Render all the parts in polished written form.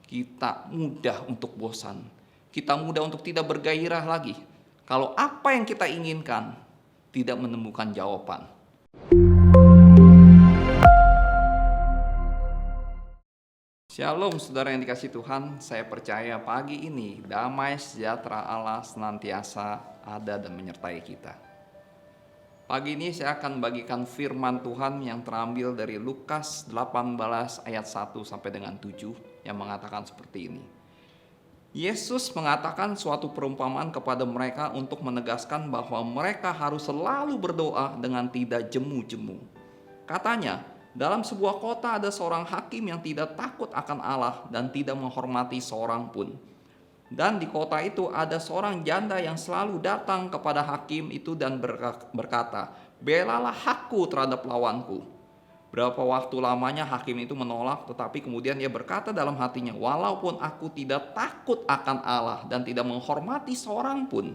kita mudah untuk bosan. Kita mudah untuk tidak bergairah lagi. Kalau apa yang kita inginkan tidak menemukan jawaban. Shalom saudara yang dikasihi Tuhan, saya percaya pagi ini damai sejahtera Allah senantiasa ada dan menyertai kita. Pagi ini saya akan bagikan firman Tuhan yang terambil dari Lukas 18 ayat 1 sampai dengan 7 yang mengatakan seperti ini. Yesus mengatakan suatu perumpamaan kepada mereka untuk menegaskan bahwa mereka harus selalu berdoa dengan tidak jemu-jemu. Katanya, dalam sebuah kota ada seorang hakim yang tidak takut akan Allah dan tidak menghormati seorang pun. Dan di kota itu ada seorang janda yang selalu datang kepada hakim itu dan berkata, "Belalah hakku terhadap lawanku." Berapa waktu lamanya hakim itu menolak, tetapi kemudian ia berkata dalam hatinya, "Walaupun aku tidak takut akan Allah dan tidak menghormati seorang pun,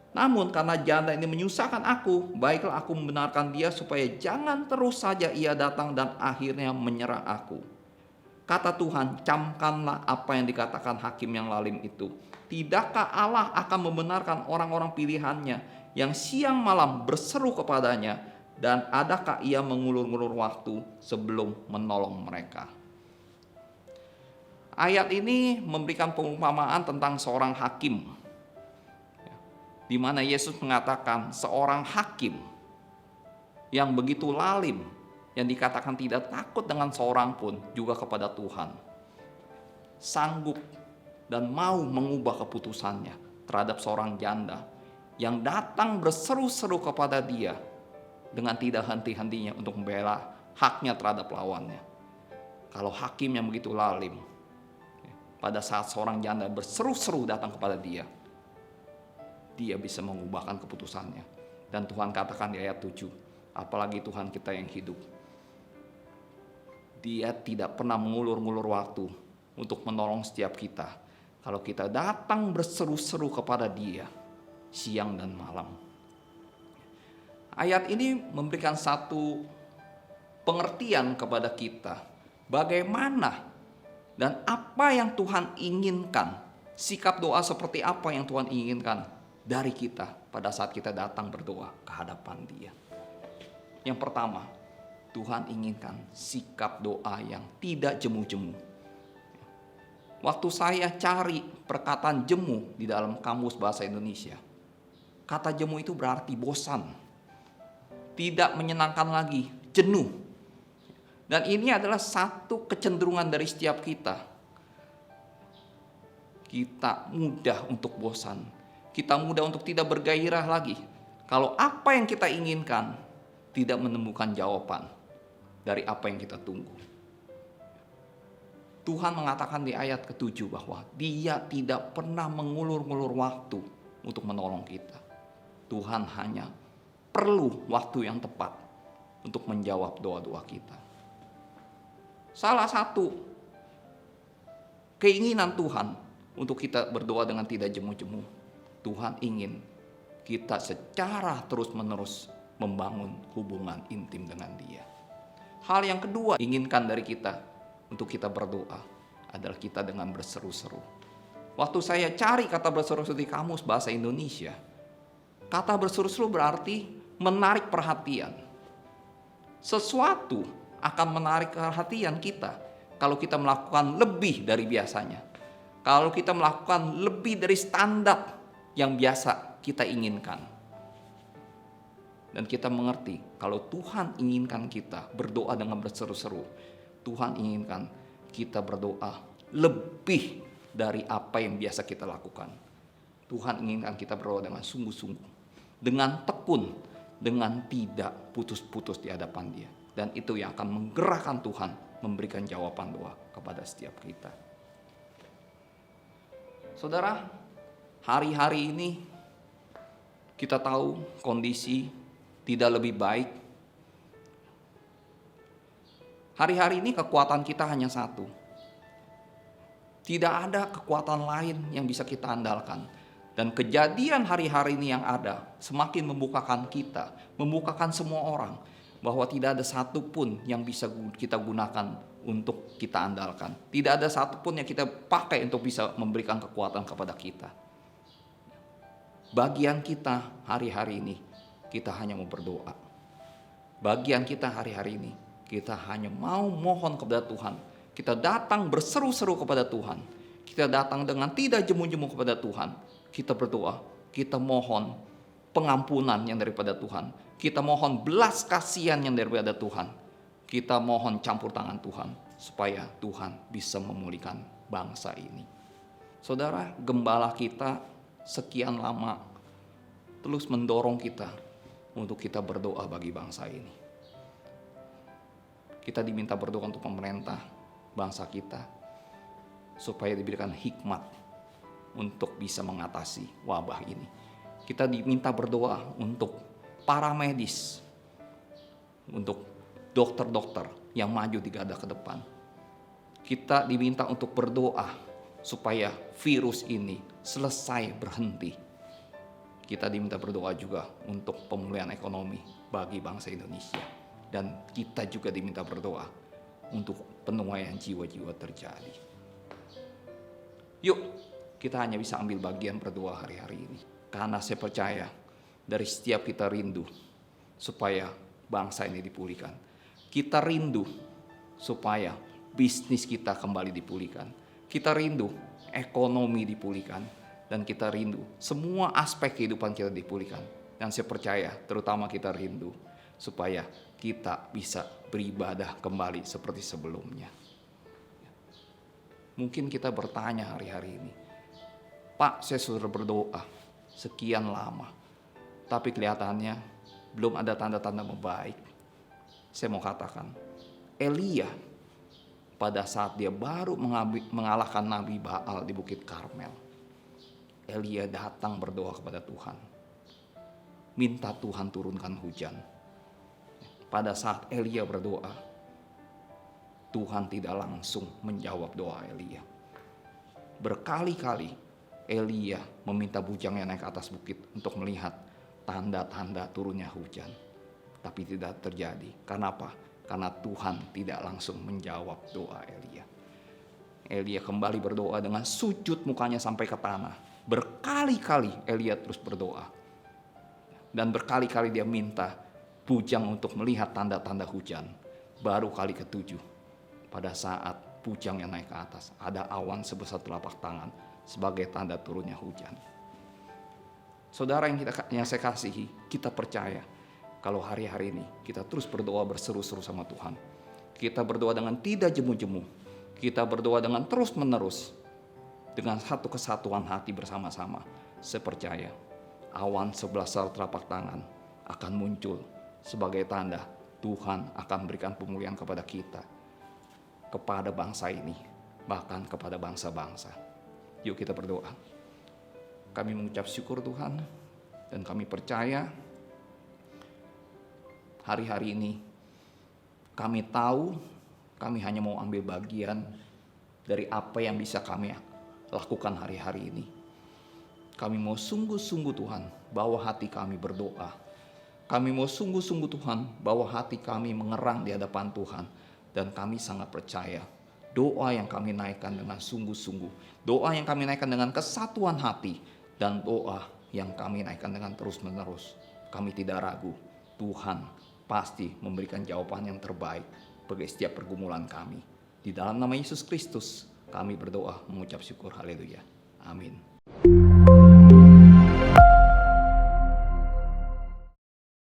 namun karena janda ini menyusahkan aku, baiklah aku membenarkan dia supaya jangan terus saja ia datang dan akhirnya menyerang aku." Kata Tuhan, "Camkanlah apa yang dikatakan hakim yang lalim itu. Tidakkah Allah akan membenarkan orang-orang pilihannya yang siang malam berseru kepadanya, dan adakah ia mengulur-ngulur waktu sebelum menolong mereka?" Ayat ini memberikan perumpamaan tentang seorang hakim, di mana Yesus mengatakan seorang hakim yang begitu lalim, yang dikatakan tidak takut dengan seorang pun, juga kepada Tuhan, sanggup dan mau mengubah keputusannya terhadap seorang janda yang datang berseru-seru kepada dia dengan tidak henti-hentinya untuk membela haknya terhadap lawannya. Kalau hakim yang begitu lalim, pada saat seorang janda berseru-seru datang kepada dia bisa mengubahkan keputusannya. Dan Tuhan katakan di ayat 7, apalagi Tuhan kita yang hidup, Dia tidak pernah mengulur-ngulur waktu untuk menolong setiap kita kalau kita datang berseru-seru kepada Dia siang dan malam. Ayat ini memberikan satu pengertian kepada kita bagaimana dan apa yang Tuhan inginkan, sikap doa seperti apa yang Tuhan inginkan dari kita pada saat kita datang berdoa ke hadapan Dia. Yang pertama, Tuhan inginkan sikap doa yang tidak jemu-jemu. Waktu saya cari perkataan jemu di dalam kamus bahasa Indonesia, kata jemu itu berarti bosan, tidak menyenangkan lagi, jenuh. Dan ini adalah satu kecenderungan dari setiap kita. Kita mudah untuk bosan. Kita mudah untuk tidak bergairah lagi. Kalau apa yang kita inginkan tidak menemukan jawaban dari apa yang kita tunggu. Tuhan mengatakan di ayat ke-7 bahwa Dia tidak pernah mengulur-ngulur waktu untuk menolong kita. Tuhan hanya perlu waktu yang tepat untuk menjawab doa-doa kita. Salah satu keinginan Tuhan untuk kita berdoa dengan tidak jemu-jemu, Tuhan ingin kita secara terus-menerus membangun hubungan intim dengan Dia. Hal yang kedua inginkan dari kita untuk kita berdoa adalah kita dengan berseru-seru. Waktu saya cari kata berseru-seru di kamus bahasa Indonesia, kata berseru-seru berarti menarik perhatian. Sesuatu akan menarik perhatian kita kalau kita melakukan lebih dari biasanya. Kalau kita melakukan lebih dari standar yang biasa kita inginkan. Dan kita mengerti kalau Tuhan inginkan kita berdoa dengan berseru-seru, Tuhan inginkan kita berdoa lebih dari apa yang biasa kita lakukan. Tuhan inginkan kita berdoa dengan sungguh-sungguh, dengan tekun, dengan tidak putus-putus di hadapan Dia. Dan itu yang akan menggerakkan Tuhan memberikan jawaban doa kepada setiap kita. Saudara, hari-hari ini kita tahu kondisi tidak lebih baik. Hari-hari ini kekuatan kita hanya satu. Tidak ada kekuatan lain yang bisa kita andalkan. Dan kejadian hari-hari ini yang ada semakin membukakan kita, membukakan semua orang bahwa tidak ada satupun yang bisa kita gunakan untuk kita andalkan. Tidak ada satupun yang kita pakai untuk bisa memberikan kekuatan kepada kita. Bagian kita hari-hari ini, kita hanya mau berdoa. Bagian kita hari-hari ini, kita hanya mau mohon kepada Tuhan. Kita datang berseru-seru kepada Tuhan. Kita datang dengan tidak jemu-jemu kepada Tuhan. Kita berdoa, kita mohon pengampunan yang daripada Tuhan. Kita mohon belas kasihan yang daripada Tuhan. Kita mohon campur tangan Tuhan supaya Tuhan bisa memulihkan bangsa ini. Saudara, gembala kita sekian lama terus mendorong kita untuk kita berdoa bagi bangsa ini. Kita diminta berdoa untuk pemerintah bangsa kita supaya diberikan hikmat untuk bisa mengatasi wabah ini. Kita diminta berdoa untuk para medis, untuk dokter-dokter yang maju di garda ke depan. Kita diminta untuk berdoa supaya virus ini selesai berhenti. Kita diminta berdoa juga untuk pemulihan ekonomi bagi bangsa Indonesia. Dan kita juga diminta berdoa untuk penuaian jiwa-jiwa terjadi. Yuk, kita hanya bisa ambil bagian berdoa hari-hari ini. Karena saya percaya dari setiap kita rindu supaya bangsa ini dipulihkan. Kita rindu supaya bisnis kita kembali dipulihkan. Kita rindu ekonomi dipulihkan. Dan kita rindu semua aspek kehidupan kita dipulihkan. Dan saya percaya terutama kita rindu supaya kita bisa beribadah kembali seperti sebelumnya. Mungkin kita bertanya hari-hari ini, Pak, saya sudah berdoa sekian lama, tapi kelihatannya belum ada tanda-tanda membaik. Saya mau katakan, Elia pada saat dia baru mengalahkan Nabi Baal di Bukit Karmel, Elia datang berdoa kepada Tuhan, minta Tuhan turunkan hujan. Pada saat Elia berdoa, Tuhan tidak langsung menjawab doa Elia. Berkali-kali Elia meminta bujangnya naik ke atas bukit untuk melihat tanda-tanda turunnya hujan. Tapi tidak terjadi. Karena apa? Karena Tuhan tidak langsung menjawab doa Elia. Elia kembali berdoa dengan sujud mukanya sampai ke tanah. Berkali-kali Elia terus berdoa. Dan berkali-kali dia minta bujang untuk melihat tanda-tanda hujan. Baru kali ke-7, pada saat bujang yang naik ke atas, ada awan sebesar telapak tangan sebagai tanda turunnya hujan. Saudara yang saya kasihi, kita percaya kalau hari-hari ini kita terus berdoa berseru-seru sama Tuhan. Kita berdoa dengan tidak jemu-jemu. Kita berdoa dengan terus-menerus, dengan satu kesatuan hati bersama-sama. Saya percaya awan sebesar telapak tangan akan muncul sebagai tanda Tuhan akan memberikan pemulihan kepada kita, kepada bangsa ini, bahkan kepada bangsa-bangsa. Yuk kita berdoa. Kami mengucap syukur Tuhan, dan kami percaya hari-hari ini kami tahu kami hanya mau ambil bagian dari apa yang bisa kami lakukan hari-hari ini. Kami mau sungguh-sungguh Tuhan bawa hati kami berdoa. Kami mau sungguh-sungguh Tuhan bawa hati kami mengerang di hadapan Tuhan. Dan kami sangat percaya doa yang kami naikkan dengan sungguh-sungguh, doa yang kami naikkan dengan kesatuan hati, dan doa yang kami naikkan dengan terus-menerus, kami tidak ragu Tuhan pasti memberikan jawaban yang terbaik bagi setiap pergumulan kami. Di dalam nama Yesus Kristus kami berdoa mengucap syukur. Haleluya. Amin.